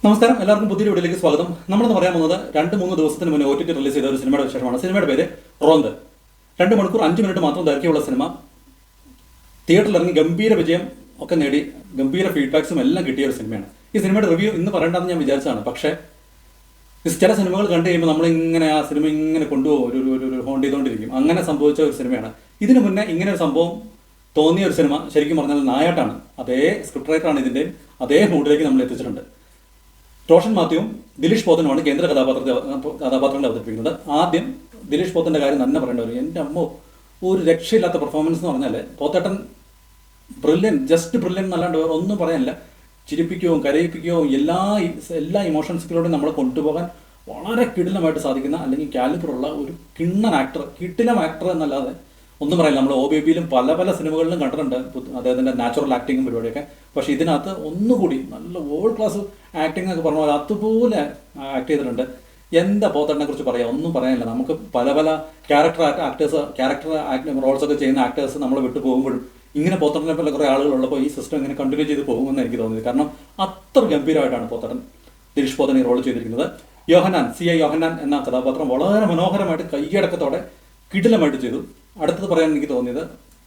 നമസ്കാരം, എല്ലാവർക്കും പുതിയൊരു വീഡിയോയിലേക്ക് സ്വാഗതം. നമ്മളെന്ന് പറയാൻ പോകുന്നത് 2-3 ദിവസത്തിന് മുന്നേ OTT റിലീസ് ചെയ്ത ഒരു സിനിമയുടെ വിശേഷമാണ്. സിനിമയുടെ പേര് റോന്ത്. 2 മണിക്കൂർ 5 മിനിറ്റ് മാത്രം ദൈർഘ്യമുള്ള സിനിമ തിയേറ്ററിൽ ഇറങ്ങി ഗംഭീര വിജയം ഒക്കെ നേടി ഗംഭീര ഫീഡ്ബാക്സും എല്ലാം കിട്ടിയ ഒരു സിനിമയാണ്. ഈ സിനിമയുടെ റിവ്യൂ ഇന്ന് പറയേണ്ടതെന്ന് ഞാൻ വിചാരിച്ചതാണ്. പക്ഷേ ചില സിനിമകൾ കണ്ടു കഴിയുമ്പോൾ നമ്മളിങ്ങനെ ആ സിനിമ ഇങ്ങനെ കൊണ്ടുപോകും, ഒരു ഹോണ്ട് ചെയ്തുകൊണ്ടിരിക്കും. അങ്ങനെ സംഭവിച്ച ഒരു സിനിമയാണ്. ഇതിനു മുന്നേ ഇങ്ങനെ ഒരു സംഭവം തോന്നിയ ഒരു സിനിമ ശരിക്കും പറഞ്ഞാൽ നായാട്ടാണ്. അതേ സ്ക്രിപ്റ്റ് റൈറ്ററാണ് ഇതിൻ്റെ അതേ മൂഡിലേക്ക് നമ്മൾ എത്തിച്ചിട്ടുണ്ട്. റോഷൻ മാത്യുവും ദിലീഷ് പോത്തനുമാണ് കേന്ദ്ര കഥാപാത്രങ്ങളെ അവതരിപ്പിക്കുന്നത്. ആദ്യം ദിലീഷ് പോത്തൻ്റെ കാര്യം തന്നെ പറയേണ്ടി വരും. എൻ്റെ അമ്മോ, ഒരു രക്ഷയില്ലാത്ത പെർഫോമൻസ് എന്ന് പറഞ്ഞാൽ പോത്തേട്ടൻ ജസ്റ്റ് ബ്രില്യൻ എന്നല്ലാണ്ട് വേറെ ഒന്നും പറയാനില്ല. ചിരിപ്പിക്കുകയും കരയിപ്പിക്കുകയും എല്ലാ ഇമോഷൻസിലൂടെയും നമ്മളെ കൊണ്ടുപോകാൻ വളരെ കിടിലമായിട്ട് സാധിക്കുന്ന അല്ലെങ്കിൽ കാലിബറുള്ള ഒരു കിടിലം ആക്ടർ എന്നല്ലാതെ ഒന്നും പറയില്ല. നമ്മൾ OBBയിലും പല സിനിമകളിലും കണ്ടിട്ടുണ്ട് അദ്ദേഹത്തിൻ്റെ നാച്ചുറൽ ആക്ടിങ്ങും പരിപാടിയൊക്കെ. പക്ഷേ ഇതിനകത്ത് ഒന്നുകൂടി നല്ല വേൾഡ് ക്ലാസ് ആക്ടിംഗ് ഒക്കെ പറഞ്ഞ പോലെ അതുപോലെ ആക്ട് ചെയ്തിട്ടുണ്ട്. എന്താ പോത്തേട്ടനെ കുറിച്ച് പറയാം, ഒന്നും പറയാനില്ല. നമുക്ക് പല ക്യാരക്ടർ റോൾസ് ഒക്കെ ചെയ്യുന്ന ആക്ടേഴ്സ് നമ്മൾ വിട്ടു പോകുമ്പോഴും ഇങ്ങനെ പോത്തേട്ടനെ പോലെ കുറേ ആളുകളുള്ളപ്പോൾ ഈ സിസ്റ്റം ഇങ്ങനെ കണ്ടിന്യൂ ചെയ്ത് പോകുമെന്ന് എനിക്ക് തോന്നിയത്. കാരണം അത്ര ഗംഭീരമായിട്ടാണ് ദിലീഷ് പോത്തൻ ഈ റോൾ ചെയ്തിരിക്കുന്നത്. CI യോഹന്നാൻ എന്ന കഥാപാത്രം വളരെ മനോഹരമായിട്ട് കൈയടക്കത്തോടെ കിടിലമായിട്ട് ചെയ്തു. അടുത്തത് പറയാൻ എനിക്ക് തോന്നിയത്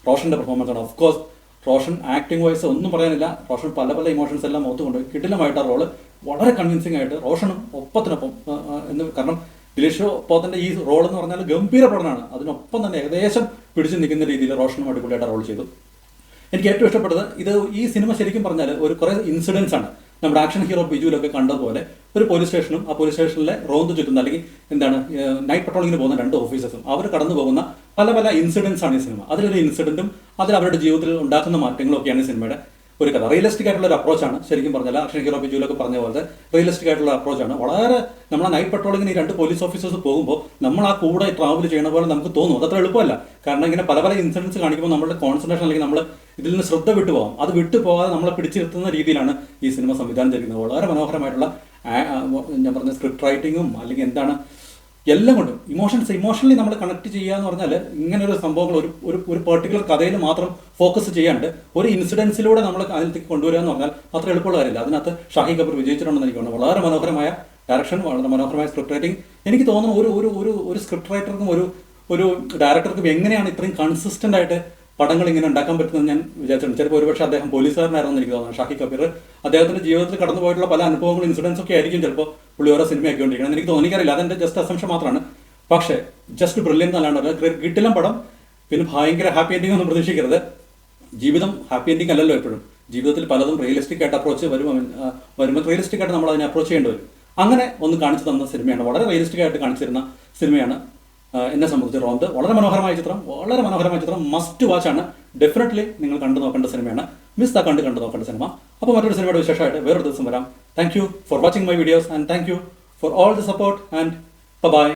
റോഷൻ്റെ പെർഫോമൻസ് ആണ്. Of course Roshan acting wise ഒന്നും പറയാനില്ല. റോഷൻ പല ഇമോഷൻസ് എല്ലാം മുഖത്ത് കൊണ്ടുപോയി കിടിലമായിട്ട് ആ റോള് വളരെ കൺവിൻസിംഗ് ആയിട്ട് റോഷനും ഒപ്പത്തിനൊപ്പം കാരണം ദിലീഷ് പോത്തൻ്റെ ഈ റോൾ എന്ന് പറഞ്ഞാൽ ഗംഭീര പ്രകടനമാണ്. അതിനൊപ്പം തന്നെ ഏകദേശം പിടിച്ചു നിൽക്കുന്ന രീതിയിൽ റോഷനും അടിപൊളിയായിട്ട് റോൾ ചെയ്തു. എനിക്ക് ഏറ്റവും ഇഷ്ടപ്പെട്ടത് ഈ സിനിമ ശരിക്കും പറഞ്ഞാൽ കുറേ ഇൻസിഡൻസ് ആണ്. നമ്മുടെ ആക്ഷൻ ഹീറോ ബിജുവിലൊക്കെ കണ്ടതുപോലെ ഒരു പോലീസ് സ്റ്റേഷനും ആ പോലീസ് സ്റ്റേഷനിലെ റോന്ത് ചുറ്റുന്ന അല്ലെങ്കിൽ നൈറ്റ് പട്രോളിങ്ങിന് പോകുന്ന 2 ഓഫീസേഴ്സും അവർ കടന്നു പോകുന്ന പല ഇൻസിഡൻസ് ആണ് ഈ സിനിമ. അതിലൊരു ഇൻസിഡൻറ്റും അതിൽ അവരുടെ ജീവിതത്തിൽ ഉണ്ടാക്കുന്ന മാറ്റങ്ങളും ഒക്കെയാണ് ഈ സിനിമയുടെ ഒരു കഥ. റിയലിസ്റ്റിക് ആയിട്ടുള്ള ഒരു അപ്രോച്ചാണ് ശരിക്കും പറഞ്ഞാൽ. ആക്ഷൻ ഹീറോ ബിജുവിലൊക്കെ പറഞ്ഞ പോലെ റിയലിസ്റ്റിക് ആയിട്ടുള്ള അപ്രോച്ചാണ്. വളരെ നമ്മൾ നൈറ്റ് പട്രോളിങ്ങിന് ഈ 2 പോലീസ് ഓഫീസേഴ്സ് പോകുമ്പോൾ നമ്മൾ ആ കൂടെ ട്രാവൽ ചെയ്യണ പോലെ നമുക്ക് തോന്നും. അതത്ര എളുപ്പമല്ല. കാരണം ഇങ്ങനെ പല ഇൻസിഡൻസ് കാണിക്കുമ്പോൾ നമ്മുടെ കോൺസെൻട്രേഷൻ അല്ലെങ്കിൽ നമ്മൾ ഇതിൽ നിന്ന് ശ്രദ്ധ വിട്ടുപോകാം. അത് വിട്ടുപോകാതെ നമ്മളെ പിടിച്ചു നിർത്തുന്ന രീതിയിലാണ് ഈ സിനിമ സംവിധാനം ചെയ്തിരിക്കുന്നത്. വളരെ മനോഹരമായിട്ടുള്ള ഞാൻ പറഞ്ഞ സ്ക്രിപ്റ്റ് റൈറ്റിങ്ങും അല്ലെങ്കിൽ എല്ലാം കൊണ്ടും ഇമോഷണലി നമ്മൾ കണക്ട് ചെയ്യുക എന്ന് പറഞ്ഞാൽ ഇങ്ങനൊരു സംഭവങ്ങൾ ഒരു പെർട്ടിക്കുലർ കഥയിൽ മാത്രം ഫോക്കസ് ചെയ്യാണ്ട് ഒരു ഇൻസിഡൻസിലൂടെ നമ്മൾ അതിലേക്ക് കൊണ്ടുവരിക എന്ന് പറഞ്ഞാൽ അത്ര എളുപ്പമുള്ള കാര്യമില്ല. അതിനകത്ത് ഷാഹി കപൂർ വിജയിച്ചിട്ടുണ്ടെന്ന് എനിക്ക് തോന്നുന്നു. വളരെ മനോഹരമായ ഡയറക്ഷൻ, വളരെ മനോഹരമായ സ്ക്രിപ്റ്റ് റൈറ്റിംഗ്. എനിക്ക് തോന്നുന്നു ഒരു സ്ക്രിപ്റ്റ് റൈറ്റർക്കും ഒരു ഡയറക്ടർക്കും എങ്ങനെയാണ് ഇത്രയും കൺസിസ്റ്റന്റ് ആയിട്ട് പടങ്ങൾ ഇങ്ങനെ ഉണ്ടാക്കാൻ പറ്റുന്നത് ഞാൻ വിചാരിച്ചിട്ടുണ്ട്. ചിലപ്പോൾ ഒരുപക്ഷെ അദ്ദേഹം പോലീസുകാരനായിരുന്നു എനിക്ക് തോന്നുന്നു. ഷാഹി കപൂർ അദ്ദേഹത്തിന്റെ ജീവിതത്തിൽ കടന്നു പോയിട്ടുള്ള പല അനുഭവങ്ങളും ഇൻസിഡൻസ് ഒക്കെ ആയിരിക്കും ചിലപ്പോൾ പുള്ളി ഓരോ സിനിമ ആക്കിക്കൊണ്ടിരിക്കണം. എനിക്ക് തോന്നിക്കറിയില്ല, അതെന്റെ ജസ്റ്റ് അസംഷൻ മാത്രമാണ്. പക്ഷേ ജസ്റ്റ് ബ്രില്യൻ എന്നല്ലാണ്ട് കിട്ടില്ല പടം. പിന്നെ ഭയങ്കര ഹാപ്പി എൻഡിങ് ഒന്നും പ്രതീക്ഷിക്കരുത്. ജീവിതം ഹാപ്പി എൻഡിങ് അല്ലല്ലോ എപ്പോഴും. ജീവിതത്തിൽ പലതും റിയലിസ്റ്റിക് ആയിട്ട് അപ്രോച്ച് വരുമ്പോൾ റിയലിസ്റ്റിക് ആയിട്ട് നമ്മൾ അതിനെ അപ്രോച്ച് ചെയ്യേണ്ടി വരും. അങ്ങനെ ഒന്ന് കാണിച്ചു തന്ന സിനിമയാണ്. വളരെ റിയലിസ്റ്റിക് ആയിട്ട് കാണിച്ചിരുന്ന സിനിമയാണ് എന്നെ സംബന്ധിച്ച് റോന്ത്. വളരെ മനോഹരമായ ചിത്രം മസ്റ്റ് വാച്ച് ആണ്. ഡെഫിനറ്റ്ലി നിങ്ങൾ കണ്ടു നോക്കേണ്ട സിനിമയാണ്. കണ്ടു നോക്കേണ്ട സിനിമ. അപ്പോൾ മറ്റൊരു സിനിമയുടെ വിശേഷമായിട്ട് വേറൊരു ദിവസം വരാം. Thank you for watching my videos and thank you for all the support and by.